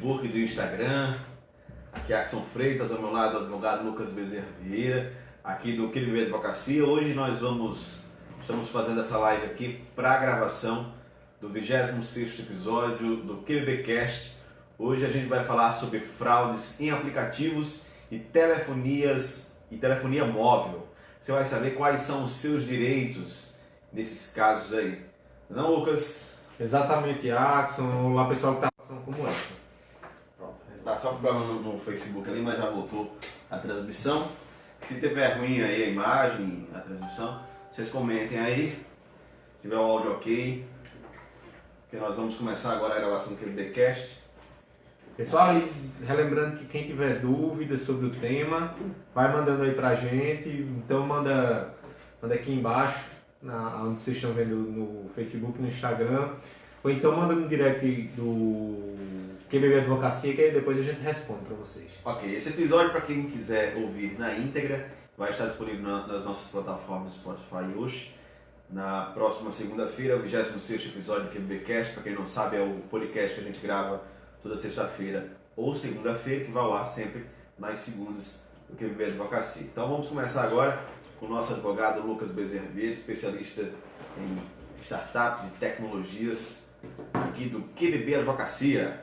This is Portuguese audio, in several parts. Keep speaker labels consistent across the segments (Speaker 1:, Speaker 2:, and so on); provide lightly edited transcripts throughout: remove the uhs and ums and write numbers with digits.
Speaker 1: Facebook e do Instagram. Aqui é Axon Freitas, ao meu lado o advogado Lucas Bezerra Vieira, aqui do QBB Advocacia. Hoje nós estamos fazendo essa live aqui para a gravação do 26º episódio do QBBcast. Hoje a gente vai falar sobre fraudes em aplicativos e telefonia móvel. Você vai saber quais são os seus direitos nesses casos aí. Não, Lucas?
Speaker 2: Exatamente, Axon. Olá, pessoal que está passando como essa.
Speaker 1: Pronto, a gente tá só com problema no Facebook ali, mas já voltou a transmissão. Se tiver ruim aí a imagem, a transmissão, vocês comentem aí. Se tiver o áudio ok, porque nós vamos começar agora a gravação do QBBcast.
Speaker 2: Pessoal, relembrando que quem tiver dúvidas sobre o tema, vai mandando aí pra gente. Então manda aqui embaixo, onde vocês estão vendo no Facebook, no Instagram. Ou então manda no direct do QBB Advocacia, que aí depois a gente responde para vocês.
Speaker 1: Ok, esse episódio, para quem quiser ouvir na íntegra, vai estar disponível nas nossas plataformas Spotify hoje. Na próxima segunda-feira, o 26º episódio do QBBcast. Para quem não sabe, é o podcast que a gente grava toda sexta-feira ou segunda-feira, que vai ao ar sempre nas segundas do QBB Advocacia. Então vamos começar agora com o nosso advogado Lucas Bezerra Vieira, especialista em startups e tecnologias aqui do QBB Advocacia.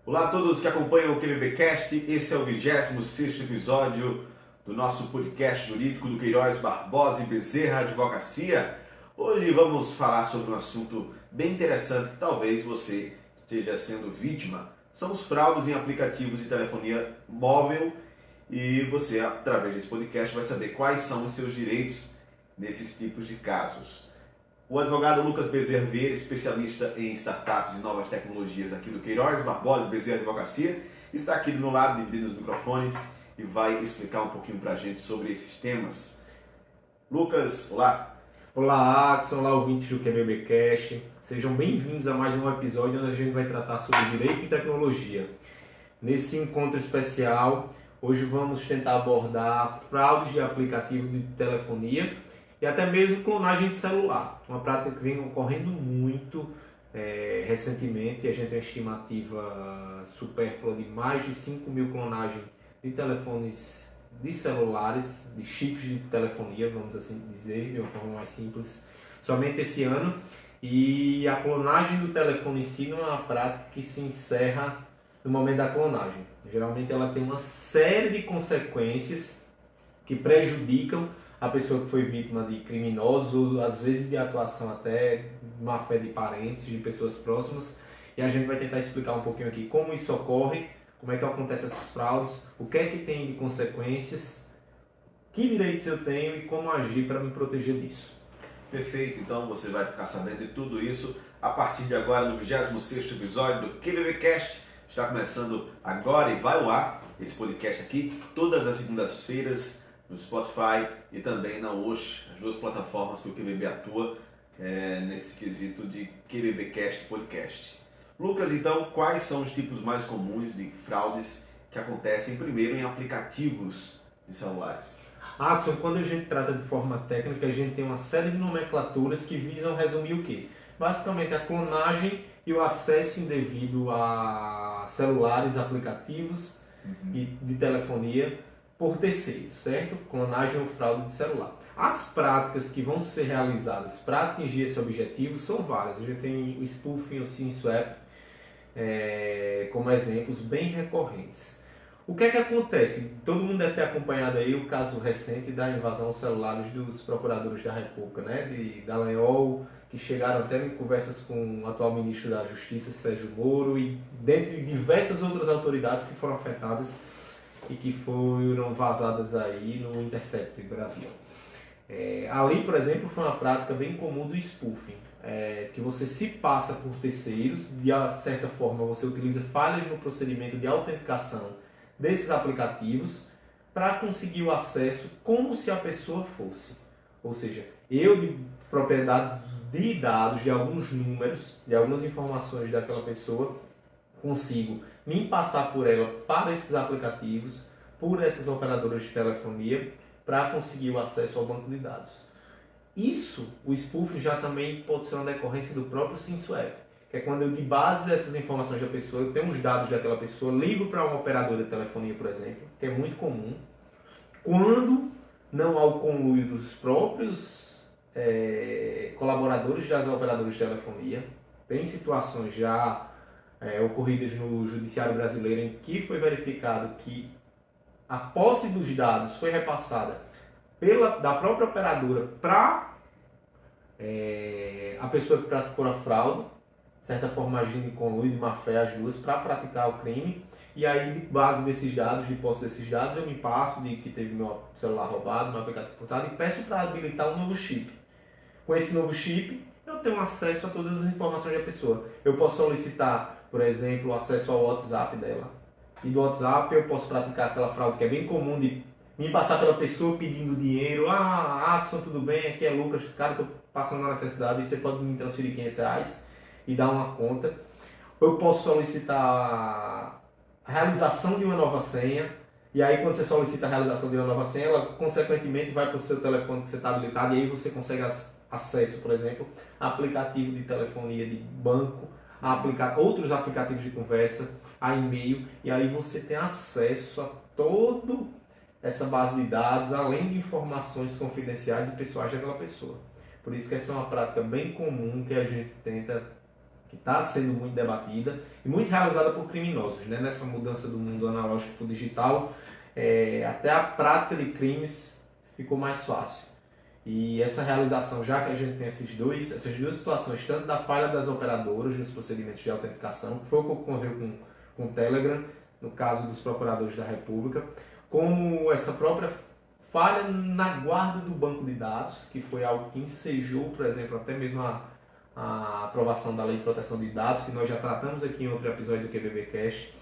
Speaker 1: Olá a todos que acompanham o QBBcast, esse é o 26º episódio do nosso podcast jurídico do Queiroz Barbosa e Bezerra Advocacia. Hoje vamos falar sobre um assunto bem interessante que talvez você esteja sendo vítima. São os fraudes em aplicativos de telefonia móvel e você, através desse podcast, vai saber quais são os seus direitos nesses tipos de casos. O advogado Lucas Bezerra Vieira, especialista em startups e novas tecnologias aqui do Queiroz Barbosa e Bezerra Advocacia, está aqui do meu lado, dividindo os microfones, e vai explicar um pouquinho pra gente sobre esses temas. Lucas, olá!
Speaker 2: Olá, Axon, olá, ouvintes do QBBcast. Sejam bem-vindos a mais um episódio onde a gente vai tratar sobre direito e tecnologia. Nesse encontro especial, hoje vamos tentar abordar fraudes de aplicativos de telefonia e até mesmo clonagem de celular. Uma prática que vem ocorrendo muito recentemente. A gente tem uma estimativa supérflua de mais de 5 mil clonagens de telefones de celulares, de chips de telefonia, vamos assim dizer, de uma forma mais simples, somente esse ano. E a clonagem do telefone em si não é uma prática que se encerra no momento da clonagem. Geralmente ela tem uma série de consequências que prejudicam a pessoa que foi vítima de criminosos, ou às vezes de atuação até má fé de parentes, de pessoas próximas. E a gente vai tentar explicar um pouquinho aqui como isso ocorre, como é que acontecem essas fraudes, o que é que tem de consequências, que direitos eu tenho e como agir para me proteger disso.
Speaker 1: Perfeito, então você vai ficar sabendo de tudo isso a partir de agora no 26º episódio do QBBcast. Está começando agora e vai ao ar esse podcast aqui todas as segundas-feiras no Spotify e também na Osh, as duas plataformas que o QBB atua nesse quesito de QBBcast Podcast. Lucas, então, quais são os tipos mais comuns de fraudes que acontecem primeiro em aplicativos de celulares?
Speaker 2: Axon, quando a gente trata de forma técnica, a gente tem uma série de nomenclaturas que visam resumir o quê? Basicamente a clonagem e o acesso indevido a celulares, aplicativos de telefonia por terceiros, certo? Clonagem ou fraude de celular. As práticas que vão ser realizadas para atingir esse objetivo são várias. A gente tem o spoofing e o SIM swap como exemplos bem recorrentes. O que é que acontece? Todo mundo deve ter acompanhado aí o caso recente da invasão aos celulares dos procuradores da República, né? De Dallagnol, que chegaram até em conversas com o atual ministro da Justiça, Sérgio Moro, e dentre diversas outras autoridades que foram afetadas e que foram vazadas aí no Intercept Brasil. Ali, por exemplo, foi uma prática bem comum do spoofing, que você se passa por terceiros, de certa forma você utiliza falhas no procedimento de autenticação desses aplicativos para conseguir o acesso como se a pessoa fosse. Ou seja, eu de propriedade de dados, de alguns números, de algumas informações daquela pessoa, consigo me passar por ela para esses aplicativos, por essas operadoras de telefonia, para conseguir o acesso ao banco de dados. Isso, o spoofing já também pode ser uma decorrência do próprio SIM swap. que é quando eu, de base dessas informações da pessoa, eu tenho os dados daquela pessoa, ligo para uma operadora de telefonia, por exemplo, que é muito comum. Quando não há o conluio dos próprios colaboradores das operadoras de telefonia, tem situações já ocorridas no judiciário brasileiro em que foi verificado que a posse dos dados foi repassada da própria operadora para a pessoa que praticou a fraude, de certa forma agindo em conluio de má fé as duas para praticar o crime. E aí, de base desses dados, de posse desses dados, eu me passo de que teve meu celular roubado, meu aplicativo furtado e peço para habilitar um novo chip. Com esse novo chip, eu tenho acesso a todas as informações da pessoa. Eu posso solicitar, por exemplo, o acesso ao WhatsApp dela. E do WhatsApp eu posso praticar aquela fraude que é bem comum de me passar pela pessoa pedindo dinheiro. Adson, tudo bem? Aqui é Lucas, cara, estou passando na necessidade e você pode me transferir R$500 e dar uma conta. Eu posso solicitar a realização de uma nova senha. E aí quando você solicita a realização de uma nova senha, ela consequentemente vai para o seu telefone que você está habilitado e aí você consegue acesso, por exemplo, a aplicativo de telefonia de banco, a outros aplicativos de conversa, a e-mail, e aí você tem acesso a toda essa base de dados, além de informações confidenciais e pessoais daquela pessoa. Por isso que essa é uma prática bem comum que a gente tenta, que está sendo muito debatida e muito realizada por criminosos, né? Nessa mudança do mundo analógico para o digital, até a prática de crimes ficou mais fácil. E essa realização, já que a gente tem essas duas situações, tanto da falha das operadoras nos procedimentos de autenticação, que foi o que ocorreu com o Telegram, no caso dos procuradores da República, como essa própria falha na guarda do banco de dados, que foi algo que ensejou, por exemplo, até mesmo a aprovação da Lei de Proteção de Dados, que nós já tratamos aqui em outro episódio do QBBcast,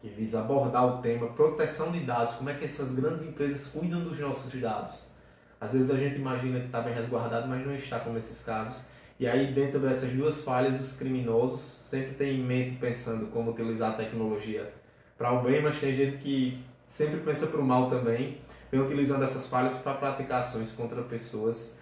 Speaker 2: que visa abordar o tema proteção de dados, como é que essas grandes empresas cuidam dos nossos dados. Às vezes a gente imagina que está bem resguardado, mas não está, como nesses casos. E aí, dentro dessas duas falhas, os criminosos sempre têm em mente pensando como utilizar a tecnologia para o bem, mas tem gente que sempre pensa para o mal também, vem utilizando essas falhas para praticar ações contra pessoas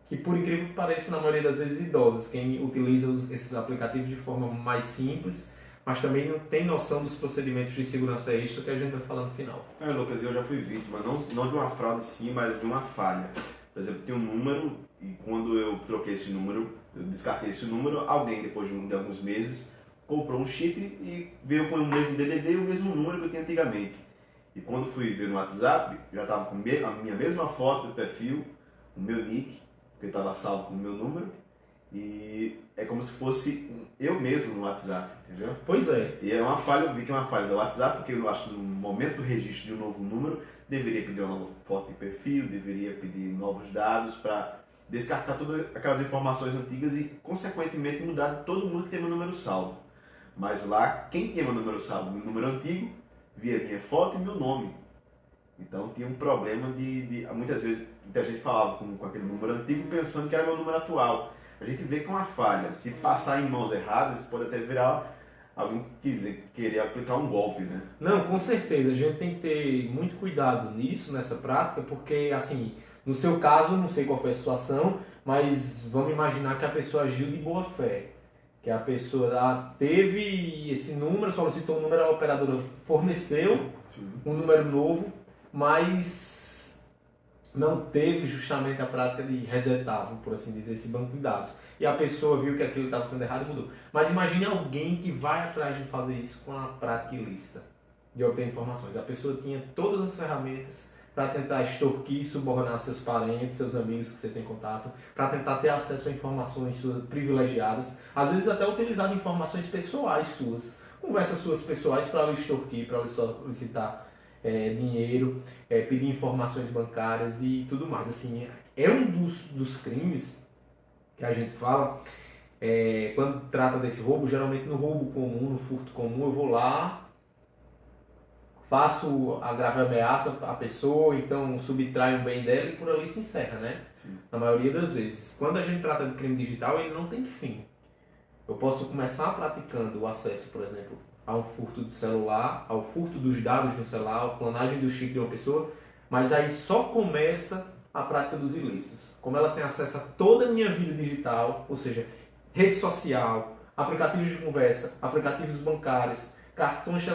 Speaker 2: que, por incrível que pareça, na maioria das vezes idosas. Quem utiliza esses aplicativos de forma mais simples, mas também não tem noção dos procedimentos de segurança extra que a gente vai falar no final.
Speaker 1: Lucas, eu já fui vítima, não de uma fraude sim, mas de uma falha. Por exemplo, tem um número e quando eu troquei esse número, eu descartei esse número, alguém depois de alguns meses comprou um chip e veio com o mesmo DDD e o mesmo número que eu tinha antigamente. E quando fui ver no WhatsApp, já estava com a minha mesma foto do perfil, o meu nick, que estava salvo com o meu número. E é como se fosse eu mesmo no WhatsApp, entendeu?
Speaker 2: Pois é.
Speaker 1: E é uma falha, eu vi que é uma falha do WhatsApp, porque eu acho que no momento do registro de um novo número, deveria pedir uma nova foto de perfil, deveria pedir novos dados para descartar todas aquelas informações antigas e, consequentemente, mudar todo mundo que tem meu número salvo. Mas lá, quem tinha meu número salvo, meu número antigo, via minha foto e meu nome. Então tinha um problema muitas vezes, muita gente falava com aquele número antigo pensando que era meu número atual. A gente vê que é uma falha. Se passar em mãos erradas, pode até virar alguém querer aplicar um golpe, né?
Speaker 2: Não, com certeza. A gente tem que ter muito cuidado nisso, nessa prática, porque, assim, no seu caso, não sei qual foi a situação, mas vamos imaginar que a pessoa agiu de boa fé. Que a pessoa teve esse número, solicitou um número, a operadora forneceu um número novo, mas não teve justamente a prática de resetar, por assim dizer, esse banco de dados. E a pessoa viu que aquilo estava sendo errado e mudou. Mas imagine alguém que vai atrás de fazer isso com a prática ilícita, de obter informações. A pessoa tinha todas as ferramentas para tentar extorquir e subornar seus parentes, seus amigos que você tem contato, para tentar ter acesso a informações suas privilegiadas, às vezes até utilizar informações pessoais suas, conversas suas pessoais para lhe extorquir, para lhe solicitar dinheiro, pedir informações bancárias e tudo mais. Assim, é um dos crimes que a gente fala, quando trata desse roubo, geralmente no roubo comum, no furto comum, eu vou lá, faço a grave ameaça à pessoa, então subtrai um bem dela e por ali se encerra, né?
Speaker 1: Sim.
Speaker 2: Na maioria das vezes. Quando a gente trata de crime digital, ele não tem fim. Eu posso começar praticando o acesso, por exemplo, a um furto de celular, ao furto dos dados do celular, a clonagem do chip de uma pessoa, mas aí só começa a prática dos ilícitos. Como ela tem acesso a toda a minha vida digital, ou seja, rede social, aplicativos de conversa, aplicativos bancários, cartões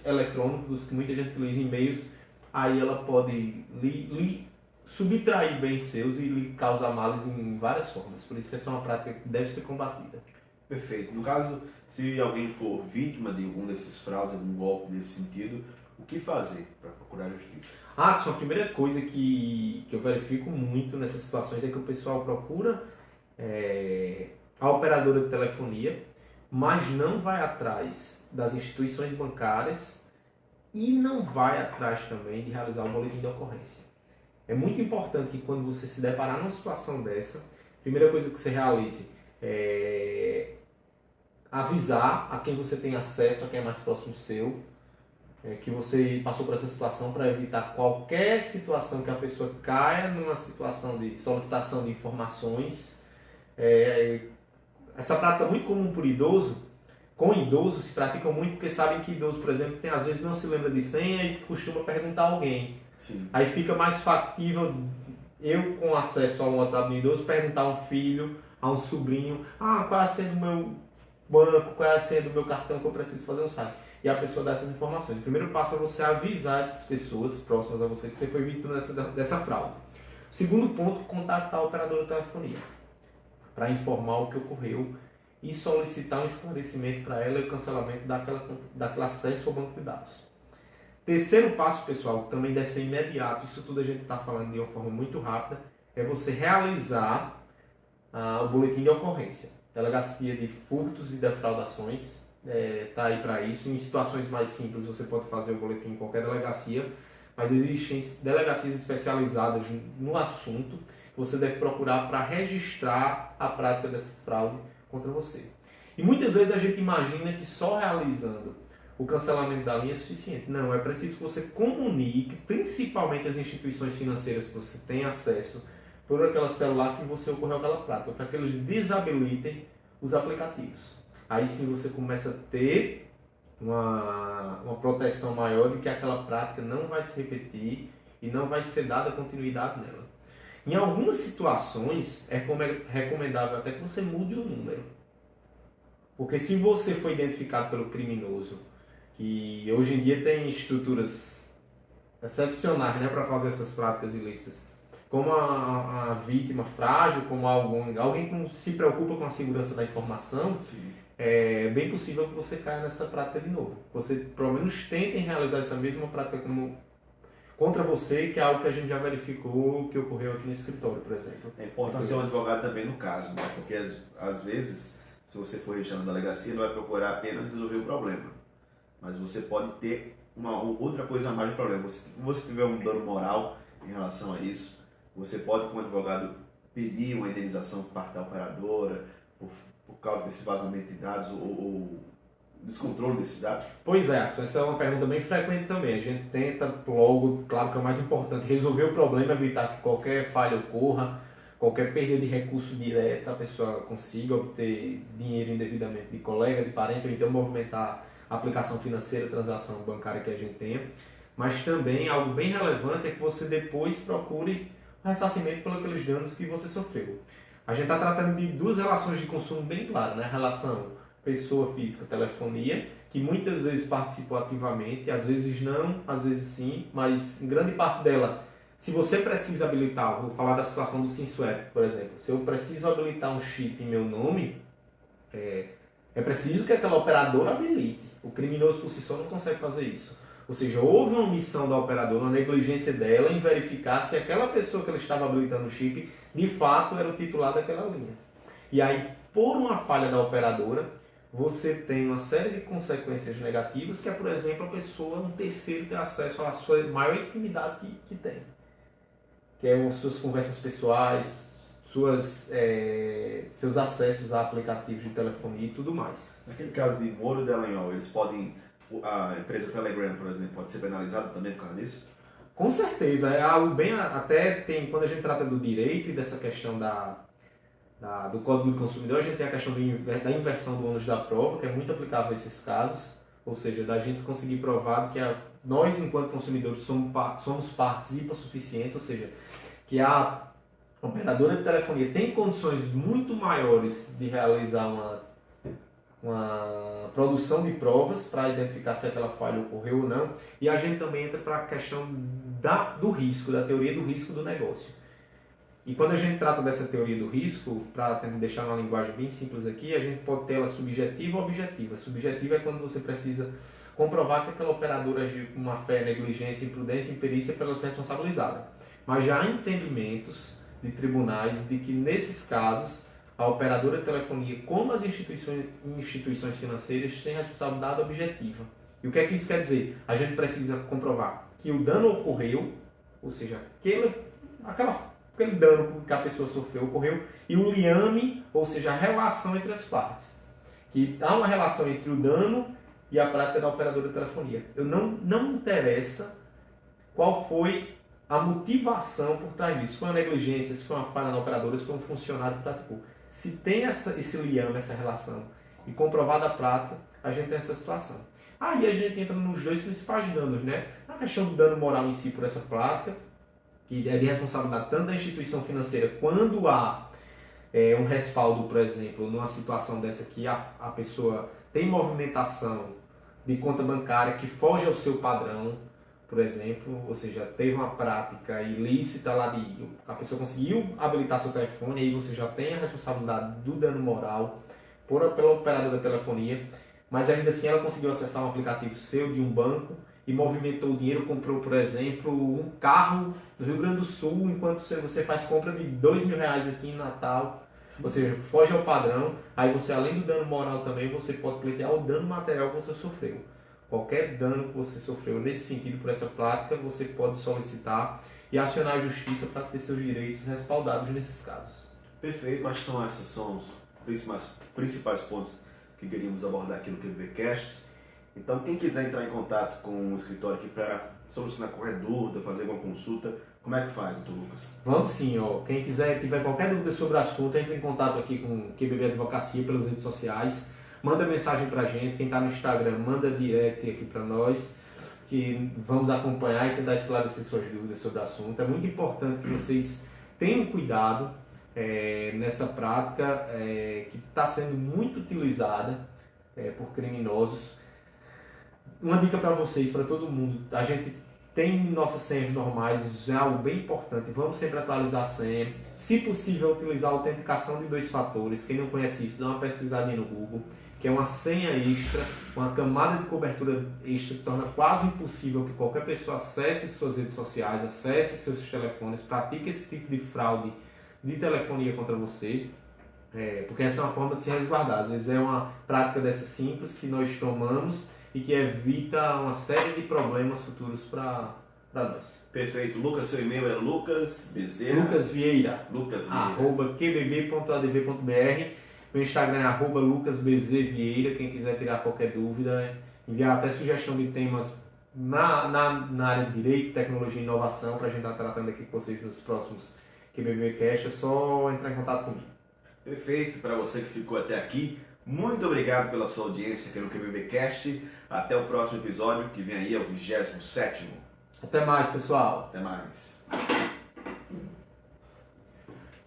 Speaker 2: eletrônicos que muita gente utiliza, e-mails, aí ela pode lhe subtrair bens seus e lhe causar males em várias formas. Por isso essa é uma prática que deve ser combatida.
Speaker 1: Perfeito. No caso, se alguém for vítima de algum desses fraudes, algum golpe nesse sentido, o que fazer para procurar a justiça?
Speaker 2: Adson, a primeira coisa que eu verifico muito nessas situações é que o pessoal procura a operadora de telefonia, mas não vai atrás das instituições bancárias e não vai atrás também de realizar o boletim de ocorrência. É muito importante que quando você se deparar numa situação dessa, a primeira coisa que você realize é avisar a quem você tem acesso, a quem é mais próximo seu, que você passou por essa situação, para evitar qualquer situação que a pessoa caia numa situação de solicitação de informações. Essa prática é muito comum por idoso. Com idosos se pratica muito porque sabem que idoso, por exemplo, às vezes não se lembra de senha e costuma perguntar a alguém.
Speaker 1: Sim.
Speaker 2: Aí fica mais factível eu, com acesso ao WhatsApp do idoso, perguntar a um filho, a um sobrinho, qual é a senha do meu banco, qual é a senha do meu cartão que eu preciso fazer um saque. E a pessoa dá essas informações. O primeiro passo é você avisar essas pessoas próximas a você que você foi vítima dessa fraude. O segundo ponto, contactar a operadora de telefonia para informar o que ocorreu e solicitar um esclarecimento para ela e o cancelamento daquele acesso ao banco de dados. Terceiro passo, pessoal, que também deve ser imediato, isso tudo a gente está falando de uma forma muito rápida, é você realizar o boletim de ocorrência. Delegacia de Furtos e Defraudações está aí para isso. Em situações mais simples você pode fazer o boletim em qualquer delegacia, mas existem delegacias especializadas no assunto que você deve procurar para registrar a prática dessa fraude contra você. E muitas vezes a gente imagina que só realizando o cancelamento da linha é suficiente. Não, é preciso que você comunique, principalmente as instituições financeiras que você tem acesso, por aquela celular que você ocorreu aquela prática, para que eles desabilitem os aplicativos. Aí sim você começa a ter uma proteção maior de que aquela prática não vai se repetir e não vai ser dada continuidade nela. Em algumas situações é recomendável até que você mude o número. Porque se você foi identificado pelo criminoso, que hoje em dia tem estruturas excepcionais, né, para fazer essas práticas ilícitas, como a vítima frágil, como alguém que se preocupa com a segurança da informação,
Speaker 1: Sim.
Speaker 2: é bem possível que você caia nessa prática de novo. Você pelo menos tente realizar essa mesma prática contra você, que é algo que a gente já verificou que ocorreu aqui no escritório, por exemplo.
Speaker 1: É importante ter um advogado também no caso, né? Porque às vezes, se você for registrado na delegacia, não vai procurar apenas resolver o problema, mas você pode ter uma outra coisa a mais de problema. Se você tiver um dano moral em relação a isso, você pode, como advogado, pedir uma indenização por parte da operadora por causa desse vazamento de dados ou descontrole desses dados?
Speaker 2: Pois é, Axel, essa é uma pergunta bem frequente também. A gente tenta logo, claro que é o mais importante, resolver o problema, evitar que qualquer falha ocorra, qualquer perda de recurso direta, a pessoa consiga obter dinheiro indevidamente de colega, de parente, ou então movimentar a aplicação financeira, transação bancária que a gente tenha. Mas também algo bem relevante é que você depois procure o ressarcimento pelos aqueles danos que você sofreu. A gente está tratando de duas relações de consumo bem claras, né? A relação pessoa física, telefonia, que muitas vezes participou ativamente, às vezes não, às vezes sim, mas em grande parte dela, se você precisa habilitar, vou falar da situação do SimSwap, por exemplo, se eu preciso habilitar um chip em meu nome, é preciso que aquela operadora habilite. O criminoso por si só não consegue fazer isso. Ou seja, houve uma omissão da operadora, uma negligência dela em verificar se aquela pessoa que ela estava habilitando o chip, de fato era o titular daquela linha. E aí, por uma falha da operadora, você tem uma série de consequências negativas, que é, por exemplo, a pessoa, um terceiro, ter acesso à sua maior intimidade que tem. Que é as suas conversas pessoais, seus acessos a aplicativos de telefonia e tudo mais.
Speaker 1: Naquele caso de Moro e Dallagnol, eles podem, a empresa Telegram, por exemplo, pode ser penalizada também por causa disso?
Speaker 2: Com certeza, é algo bem, até tem, quando a gente trata do direito e dessa questão do Código do Consumidor, a gente tem a questão da inversão do ônus da prova, que é muito aplicável a esses casos, ou seja, da gente conseguir provar que nós, enquanto consumidores, somos partes hipossuficientes, ou seja, que a a operadora de telefonia tem condições muito maiores de realizar uma produção de provas para identificar se aquela falha ocorreu ou não. E a gente também entra para a questão do risco, da teoria do risco do negócio. E quando a gente trata dessa teoria do risco, para deixar uma linguagem bem simples aqui, a gente pode ter ela subjetiva ou objetiva. Subjetiva é quando você precisa comprovar que aquela operadora agiu com má fé, negligência, imprudência e imperícia para ela ser responsabilizada. Mas já há entendimentos de tribunais de que, nesses casos, a operadora de telefonia, como as instituições financeiras, tem responsabilidade objetiva. E o que é que isso quer dizer? A gente precisa comprovar que o dano ocorreu, ou seja, aquele dano que a pessoa sofreu ocorreu, e o liame, ou seja, a relação entre as partes. Que há uma relação entre o dano e a prática da operadora de telefonia. Não interessa qual foi a motivação por trás disso. Se foi uma negligência, se foi uma falha na operadora, se foi um funcionário que praticou. Se tem esse liame, essa relação, e comprovada a prática, a gente tem essa situação. Aí a gente entra nos dois principais danos, né? A questão do dano moral em si por essa prática, que é de responsabilidade tanto da instituição financeira, quando há um respaldo, por exemplo, numa situação dessa que a pessoa tem movimentação de conta bancária que foge ao seu padrão, por exemplo, ou seja, teve uma prática ilícita lá a pessoa conseguiu habilitar seu telefone, aí você já tem a responsabilidade do dano moral pela operadora de telefonia, mas ainda assim ela conseguiu acessar um aplicativo seu de um banco e movimentou o dinheiro, comprou, por exemplo, um carro no Rio Grande do Sul, enquanto você faz compra de R$2.000 aqui em Natal, ou seja, foge ao padrão, aí você, além do dano moral também, você pode pleitear o dano material que você sofreu. Qualquer dano que você sofreu nesse sentido por essa prática, você pode solicitar e acionar a justiça para ter seus direitos respaldados nesses casos.
Speaker 1: Perfeito, acho que esses são os principais pontos que queríamos abordar aqui no QBBcast. Então, quem quiser entrar em contato com o escritório aqui para solucionar qualquer dúvida, fazer alguma consulta, como é que faz, doutor Lucas?
Speaker 2: Vamos sim, ó. Quem tiver qualquer dúvida sobre o assunto, entre em contato aqui com o QBB Advocacia pelas redes sociais. Manda mensagem pra gente, quem está no Instagram, manda direct aqui para nós, que vamos acompanhar e tentar esclarecer suas dúvidas sobre o assunto. É muito importante que vocês tenham cuidado nessa prática que está sendo muito utilizada por criminosos. Uma dica para vocês, para todo mundo, a gente tem nossas senhas normais, é algo bem importante, vamos sempre atualizar a senha. Se possível, utilizar a autenticação de 2 fatores. Quem não conhece isso, dá uma pesquisadinha no Google, que é uma senha extra, uma camada de cobertura extra que torna quase impossível que qualquer pessoa acesse suas redes sociais, acesse seus telefones, pratique esse tipo de fraude de telefonia contra você, porque essa é uma forma de se resguardar. Às vezes é uma prática dessa simples que nós tomamos e que evita uma série de problemas futuros para nós.
Speaker 1: Perfeito. Lucas, seu e-mail é lucasvieira,
Speaker 2: @qbb.adv.br. Meu Instagram é @lucasbzvieira. Quem quiser tirar qualquer dúvida, enviar até sugestão de temas na área de Direito, Tecnologia e Inovação, para a gente estar tratando aqui com vocês nos próximos QBBcast, é só entrar em contato comigo.
Speaker 1: Perfeito. Para você que ficou até aqui, muito obrigado pela sua audiência aqui no QBBcast. Até o próximo episódio, que vem aí, é o 27º.
Speaker 2: Até mais, pessoal.
Speaker 1: Até mais.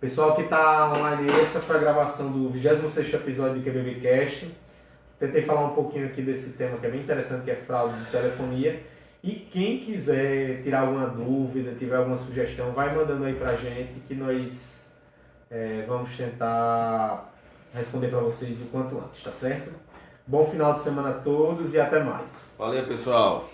Speaker 2: Pessoal que está online, essa foi a gravação do 26º episódio do QBBcast. Tentei falar um pouquinho aqui desse tema que é bem interessante, que é fraude de telefonia. E quem quiser tirar alguma dúvida, tiver alguma sugestão, vai mandando aí pra gente que nós vamos tentar responder para vocês o quanto antes, tá certo? Bom final de semana a todos e até mais.
Speaker 1: Valeu, pessoal.